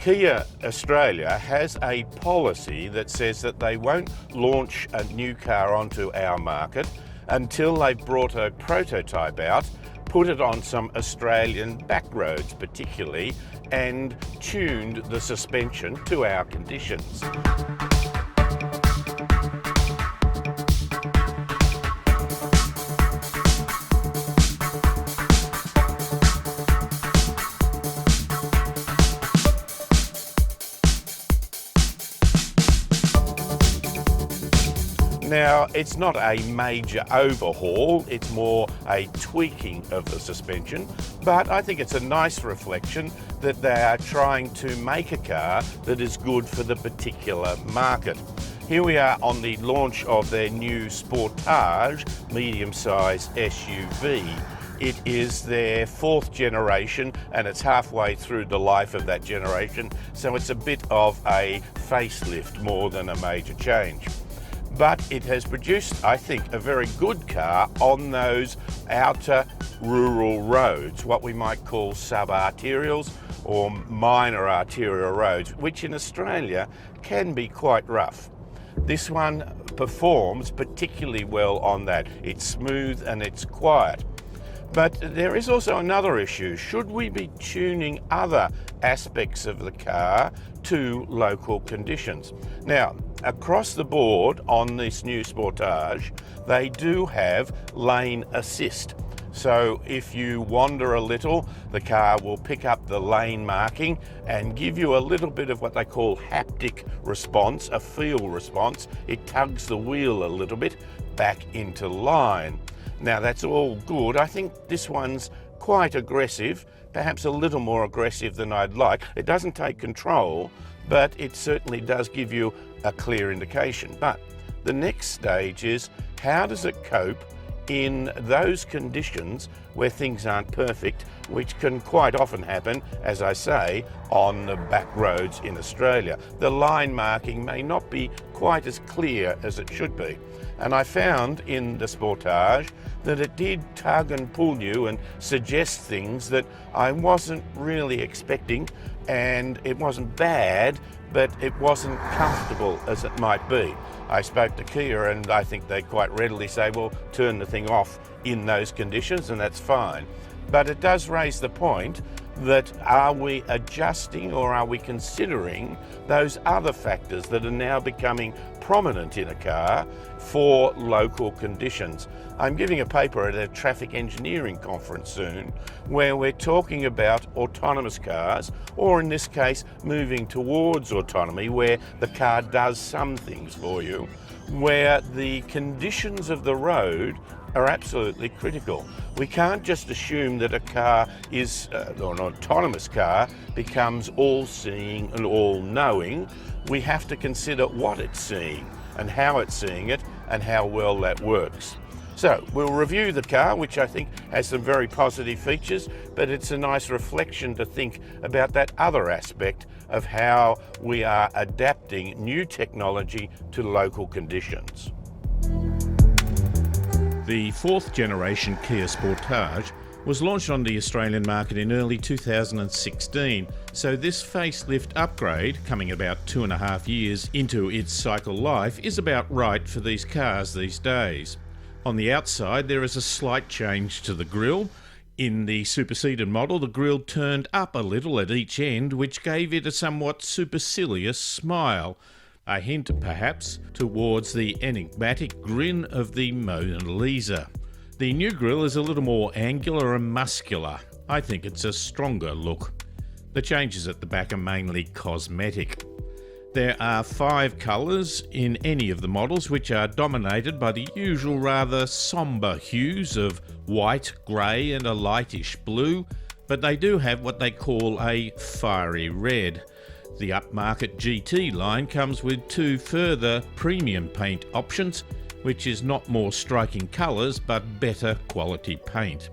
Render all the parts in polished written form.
Kia Australia has a policy that says that they won't launch a new car onto our market until they've brought a prototype out, put it on some Australian backroads particularly, and tuned the suspension to our conditions. Now, it's not a major overhaul, it's more a tweaking of the suspension, but I think it's a nice reflection that they are trying to make a car that is good for the particular market. Here we are on the launch of their new Sportage medium-sized SUV. It is their 4th generation and it's halfway through the life of that generation, so it's a bit of a facelift more than a major change. But it has produced, I think, a very good car on those outer rural roads, what we might call sub-arterials or minor arterial roads, which in Australia can be quite rough. This one performs particularly well on that. It's smooth and it's quiet. But there is also another issue. Should we be tuning other aspects of the car to local conditions? Now, across the board on this new Sportage, they do have lane assist. So if you wander a little, the car will pick up the lane marking and give you a little bit of what they call haptic response, a feel response. It tugs the wheel a little bit back into line. Now that's all good. I think this one's quite aggressive, perhaps a little more aggressive than I'd like. It doesn't take control, but it certainly does give you a clear indication. But the next stage is, how does it cope in those conditions where things aren't perfect, which can quite often happen, as I say, on the back roads in Australia. The line marking may not be quite as clear as it should be. And I found in the Sportage that it did tug and pull you and suggest things that I wasn't really expecting, and it wasn't bad, but it wasn't comfortable as it might be. I spoke to Kia and I think they quite readily say, well, turn the thing off in those conditions and that's fine. But it does raise the point that are we adjusting or are we considering those other factors that are now becoming prominent in a car for local conditions? I'm giving a paper at a traffic engineering conference soon where we're talking about autonomous cars, or in this case moving towards autonomy, where the car does some things for you, where the conditions of the road are absolutely critical. We can't just assume that a car is, or an autonomous car becomes all-seeing and all-knowing. We have to consider what it's seeing and how it's seeing it and how well that works. So we'll review the car, which I think has some very positive features, but it's a nice reflection to think about that other aspect of how we are adapting new technology to local conditions. The 4th generation Kia Sportage was launched on the Australian market in early 2016, so this facelift upgrade, coming about 2.5 years into its cycle life, is about right for these cars these days. On the outside there is a slight change to the grille. In the superseded model, the grille turned up a little at each end, which gave it a somewhat supercilious smile. A hint, perhaps, towards the enigmatic grin of the Mona Lisa. The new grille is a little more angular and muscular. I think it's a stronger look. The changes at the back are mainly cosmetic. There are 5 colours in any of the models, which are dominated by the usual rather sombre hues of white, grey and a lightish blue, but they do have what they call a fiery red. The upmarket GT line comes with 2 further premium paint options, which is not more striking colours but better quality paint.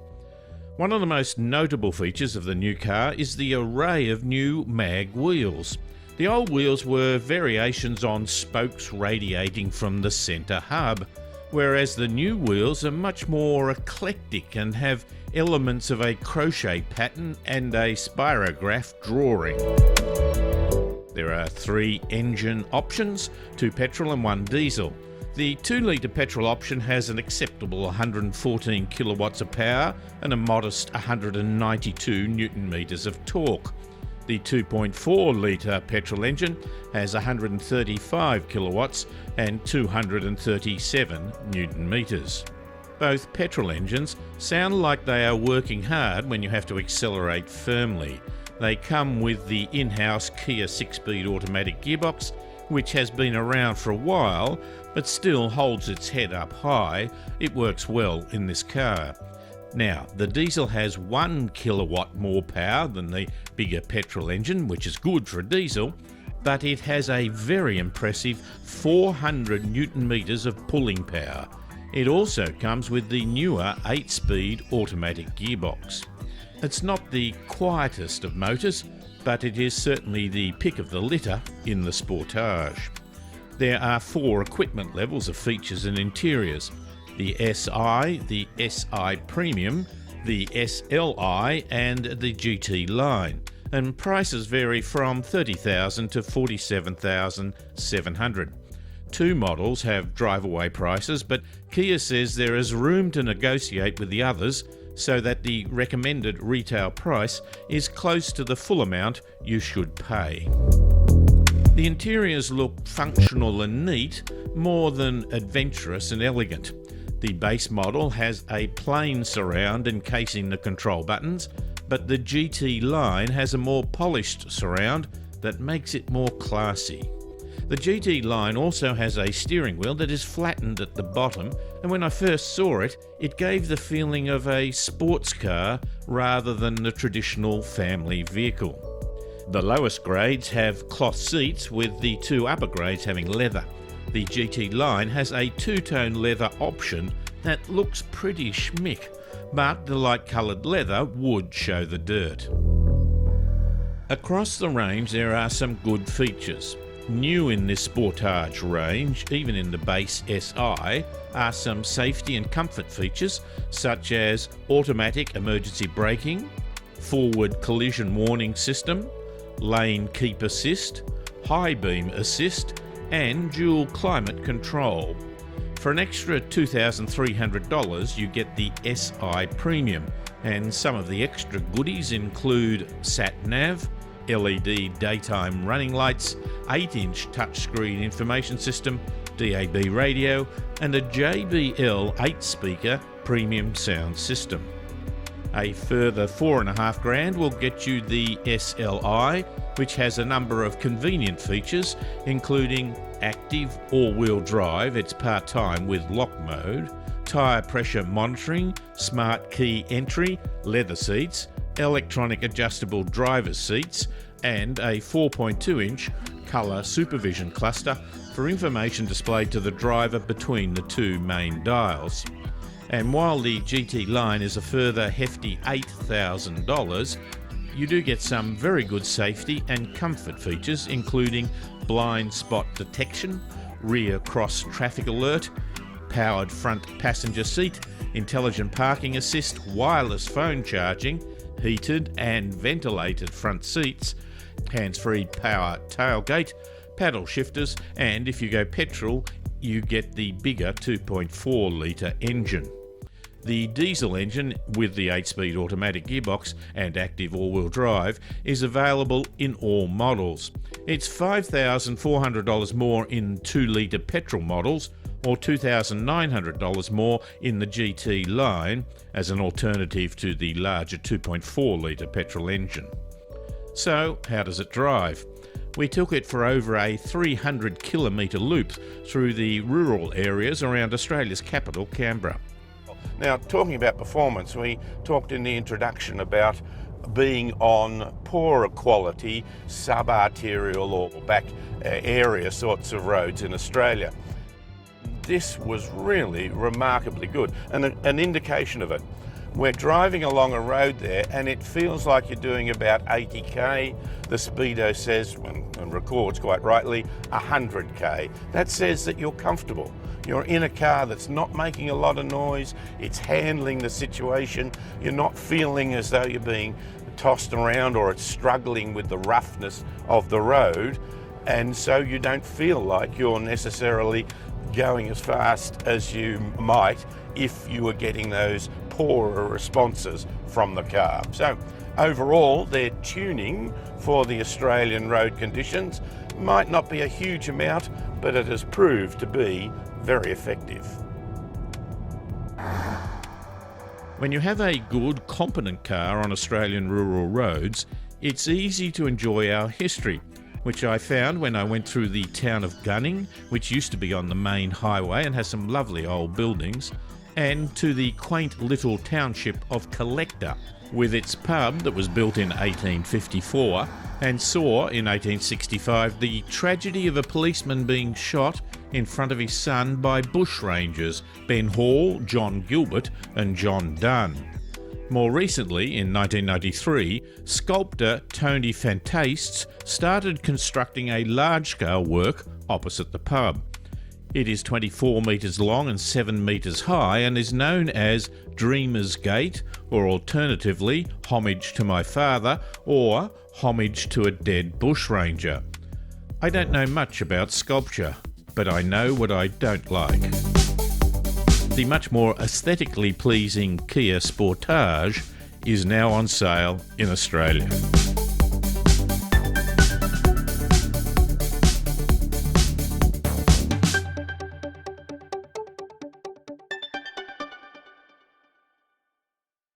One of the most notable features of the new car is the array of new mag wheels. The old wheels were variations on spokes radiating from the centre hub, whereas the new wheels are much more eclectic and have elements of a crochet pattern and a spirograph drawing. There are 3 engine options, 2 petrol and 1 diesel. The 2-litre petrol option has an acceptable 114 kilowatts of power and a modest 192 newton metres of torque. The 2.4-litre petrol engine has 135 kilowatts and 237 newton metres. Both petrol engines sound like they are working hard when you have to accelerate firmly. They come with the in-house Kia 6-speed automatic gearbox, which has been around for a while, but still holds its head up high. It works well in this car. Now, the diesel has 1 kilowatt more power than the bigger petrol engine, which is good for a diesel, but it has a very impressive 400 newton metres of pulling power. It also comes with the newer 8-speed automatic gearbox. It's not the quietest of motors, but it is certainly the pick of the litter in the Sportage. There are 4 equipment levels of features and interiors: the SI, the SI Premium, the SLI and the GT line, and prices vary from $30,000 to $47,700. 2 models have drive-away prices, but Kia says there is room to negotiate with the others so that the recommended retail price is close to the full amount you should pay. The interiors look functional and neat, more than adventurous and elegant. The base model has a plain surround encasing the control buttons, but the GT line has a more polished surround that makes it more classy. The GT line also has a steering wheel that is flattened at the bottom, and when I first saw it, it gave the feeling of a sports car rather than the traditional family vehicle. The lowest grades have cloth seats, with the 2 upper grades having leather. The GT line has a 2-tone leather option that looks pretty schmick, but the light-coloured leather would show the dirt. Across the range there are some good features. New in this Sportage range, even in the base SI, are some safety and comfort features such as automatic emergency braking, forward collision warning system, lane keep assist, high beam assist and dual climate control. For an extra $2,300 you get the SI Premium, and some of the extra goodies include sat-nav, LED daytime running lights, 8-inch touchscreen information system, DAB radio and a JBL 8-speaker premium sound system. A further $4,500 will get you the SLI, which has a number of convenient features including active all-wheel drive, it's part-time with lock mode, tyre pressure monitoring, smart key entry, leather seats, electronic adjustable driver's seats and a 4.2-inch colour supervision cluster for information displayed to the driver between the 2 main dials. And while the GT line is a further hefty $8,000, you do get some very good safety and comfort features including blind spot detection, rear cross traffic alert, powered front passenger seat, intelligent parking assist, wireless phone charging, heated and ventilated front seats, hands-free power tailgate, paddle shifters, and if you go petrol, you get the bigger 2.4-litre engine. The diesel engine with the 8-speed automatic gearbox and active all-wheel drive is available in all models. It's $5,400 more in 2-litre petrol models or $2,900 more in the GT line as an alternative to the larger 2.4-litre petrol engine. So, how does it drive? We took it for over a 300-kilometre loop through the rural areas around Australia's capital, Canberra. Now, talking about performance, we talked in the introduction about being on poorer quality sub-arterial or back area sorts of roads in Australia. This was really remarkably good and an indication of it. We're driving along a road there and it feels like you're doing about 80k. The speedo says, and records quite rightly, 100k. That says that you're comfortable. You're in a car that's not making a lot of noise, it's handling the situation, you're not feeling as though you're being tossed around or it's struggling with the roughness of the road, and so you don't feel like you're necessarily going as fast as you might if you were getting those poorer responses from the car. So overall, their tuning for the Australian road conditions might not be a huge amount, but it has proved to be very effective. When you have a good, competent car on Australian rural roads, it's easy to enjoy our history, which I found when I went through the town of Gunning, which used to be on the main highway and has some lovely old buildings, and to the quaint little township of Collector, with its pub that was built in 1854 and saw in 1865 the tragedy of a policeman being shot in front of his son by bushrangers Ben Hall, John Gilbert and John Dunn. More recently, in 1993, sculptor Tony Fantastes started constructing a large-scale work opposite the pub. It is 24 metres long and 7 metres high and is known as Dreamer's Gate, or alternatively, Homage to My Father, or Homage to a Dead Bushranger. I don't know much about sculpture, but I know what I don't like. The much more aesthetically pleasing Kia Sportage is now on sale in Australia.